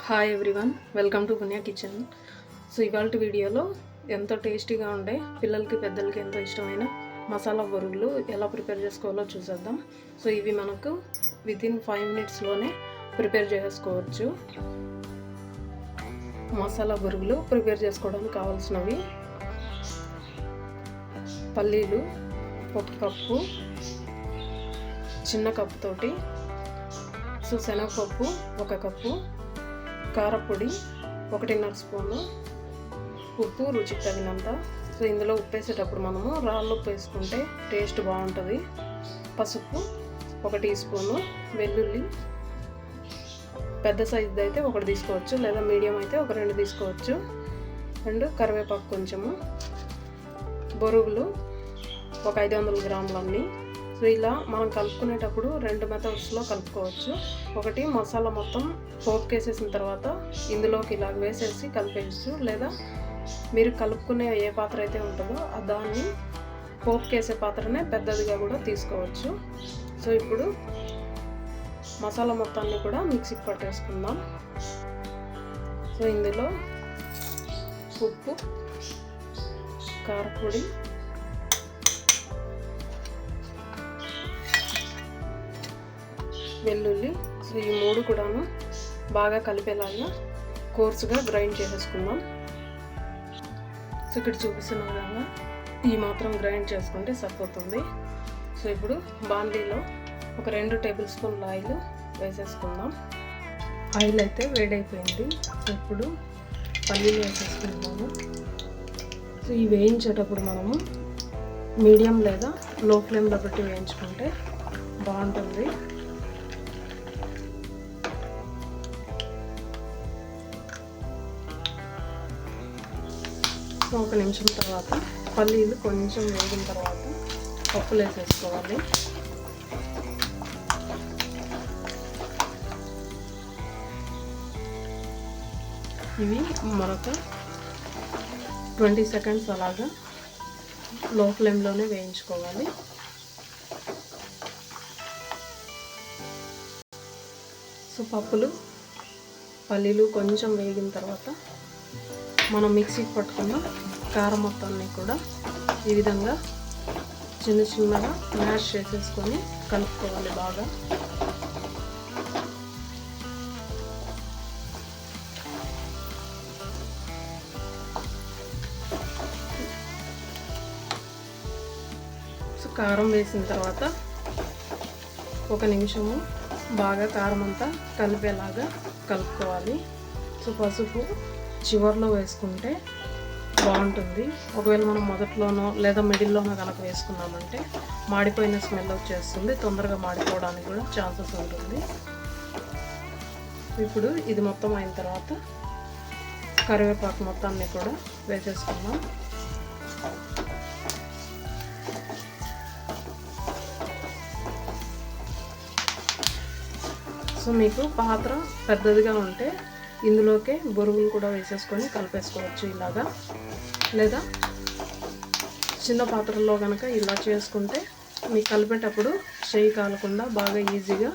Hi everyone, welcome to పుణ్య kitchen. So ఇవాళ వీడియోలో ఎంతో టేస్టీగా ఉండే పిల్లలకి పెద్దలకి ఎంతో ఇష్టమైన మసాలా బొరుగులు ఎలా ప్రిపేర్ చేసుకోవాలో చూసేద్దాం. సో ఇవి మనకు వితిన్ 5 minutesలోనే ప్రిపేర్ చేసుకోవచ్చు. మసాలా బొరుగులు ప్రిపేర్ చేసుకోవడానికి కావాల్సినవి: పల్లీలు 1 కప్పు, చిన్న కప్పుతోటి. సో శనగపప్పు 1 కప్పు, కారపొడి 1.5 స్పూను, ఉప్పు రుచికి తగినంత. సో ఇందులో ఉప్పు వేసేటప్పుడు మనము రాళ్ళు ఉప్పు వేసుకుంటే టేస్ట్ బాగుంటుంది. పసుపు 1 టీ స్పూను, వెల్లుల్లి పెద్ద సైజుది అయితే 1 తీసుకోవచ్చు, లేదా మీడియం అయితే 2 తీసుకోవచ్చు. అండ్ కరివేపాకు కొంచెము, బొరుగులు 500 గ్రాములు అన్నీ. సో ఇలా మనం కలుపుకునేటప్పుడు 2 మెథడ్స్లో కలుపుకోవచ్చు. ఒకటి, మసాలా మొత్తం పోపు వేసేసిన తర్వాత ఇందులోకి ఇలా వేసేసి కలిపేయచ్చు, లేదా మీరు కలుపుకునే ఏ పాత్ర అయితే ఉంటుందో దాన్ని పోపు వేసే పాత్రనే పెద్దదిగా కూడా తీసుకోవచ్చు. సో ఇప్పుడు మసాలా మొత్తాన్ని కూడా మిక్సీకి పట్టేసుకుందాం. సో ఇందులో ఉప్పు, కారపొడి, వెల్లుల్లి, సో ఈ 3 కూడాను బాగా కలిపేలాగా కోర్సుగా గ్రైండ్ చేసేసుకుందాం. సో ఇక్కడ చూపిస్తున్న విధంగా ఈ మాత్రం గ్రైండ్ చేసుకుంటే సరిపోతుంది. సో ఇప్పుడు బాండీలో 2 టేబుల్ స్పూన్ల ఆయిల్ వేసేసుకుందాం. ఆయిల్ అయితే వేడైపోయింది. సో ఇప్పుడు పల్లీలు వేసేసుకుందాము. సో ఇవి వేయించేటప్పుడు మనము మీడియం లేదా లో ఫ్లేమ్లో పెట్టి వేయించుకుంటే బాగుంటుంది. సో 1 నిమిషం తర్వాత పల్లీలు కొంచెం వేగిన తర్వాత పప్పులు వేసేసుకోవాలి. ఇవి మరొక 20 సెకండ్స్ అలాగా లో ఫ్లేమ్లోనే వేయించుకోవాలి. సో పప్పులు, పల్లీలు కొంచెం వేగిన తర్వాత మనం మిక్సీకి పట్టుకున్న కారం మొత్తాన్ని కూడా ఈ విధంగా చిన్న చిన్నగా మ్యాష్ చేసేసుకొని కలుపుకోవాలి బాగా. సో కారం వేసిన తర్వాత 1 నిమిషము బాగా కారం అంతా కలిపేలాగా కలుపుకోవాలి. సో పసుపు చివర్లో వేసుకుంటే బాగుంటుంది. ఒకవేళ మనం మొదట్లోనో లేదా మిడిల్లోనో కనుక వేసుకున్నామంటే మాడిపోయిన స్మెల్ వచ్చేస్తుంది, తొందరగా మాడిపోవడానికి కూడా ఛాన్సెస్ ఉంటుంది. ఇప్పుడు ఇది మొత్తం అయిన తర్వాత కరివేపాకు మొత్తాన్ని కూడా వేసేసుకుందాం. సో మీకు పాత్ర పెద్దదిగా ఉంటే ఇందులోకే బొరుగులు కూడా వేసేసుకొని కలిపేసుకోవచ్చు ఇలాగా, లేదా చిన్న పాత్రలో కనుక ఇలా చేసుకుంటే మీకు కలిపేటప్పుడు చేయి కాలకుండా బాగా ఈజీగా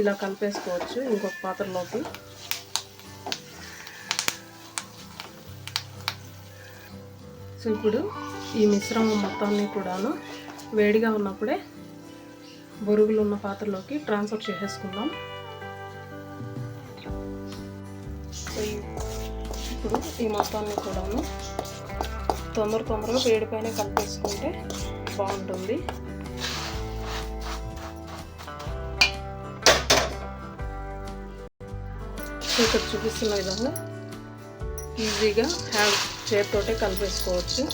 ఇలా కలిపేసుకోవచ్చు ఇంకొక పాత్రలోకి. సో ఇప్పుడు ఈ మిశ్రమం మొత్తాన్ని కూడాను వేడిగా ఉన్నప్పుడే బొరుగులు ఉన్న పాత్రలోకి ట్రాన్స్ఫర్ చేసేసుకుందాం. ఇప్పుడు ఈ మొత్తాన్ని కూడాను తొందరగా వేడిపైన కలిపేసుకుంటే బాగుంటుంది. ఇక్కడ చూపిస్తున్న విధంగా ఈజీగా చేతితోటే కలిపేసుకోవచ్చు,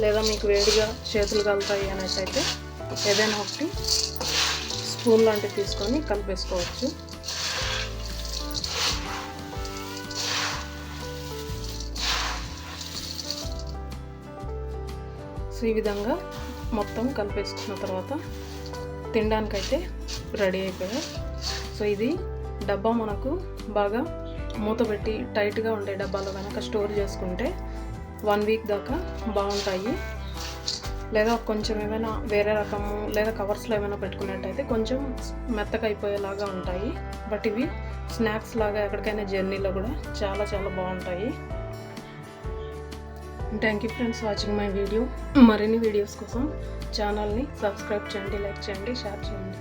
లేదా మీకు వేడిగా చేతులు కలుతాయి అనేటైతే ఏదైనా ఒకటి స్పూన్ లాంటివి తీసుకొని కలిపేసుకోవచ్చు. సో ఈ విధంగా మొత్తం కలిపేసుకున్న తర్వాత తినడానికైతే రెడీ అయిపోయాయి. సో ఇది డబ్బా మనకు బాగా మూతపెట్టి టైట్గా ఉండే డబ్బాలో కనుక స్టోర్ చేసుకుంటే 1 వీక్ దాకా బాగుంటాయి. లేదా కొంచెం ఏమైనా వేరే రకము లేదా కవర్స్లో ఏమైనా పెట్టుకున్నట్టయితే కొంచెం మెత్తగా అయిపోయేలాగా ఉంటాయి. బట్ ఇవి స్నాక్స్ లాగా ఎక్కడికైనా జర్నీలో కూడా చాలా చాలా బాగుంటాయి. Thank you friends watching my video. మరిన్ని వీడియోస్ కోసం ఛానల్ని సబ్స్క్రైబ్ చేయండి, లైక్ చేయండి, షేర్ చేయండి.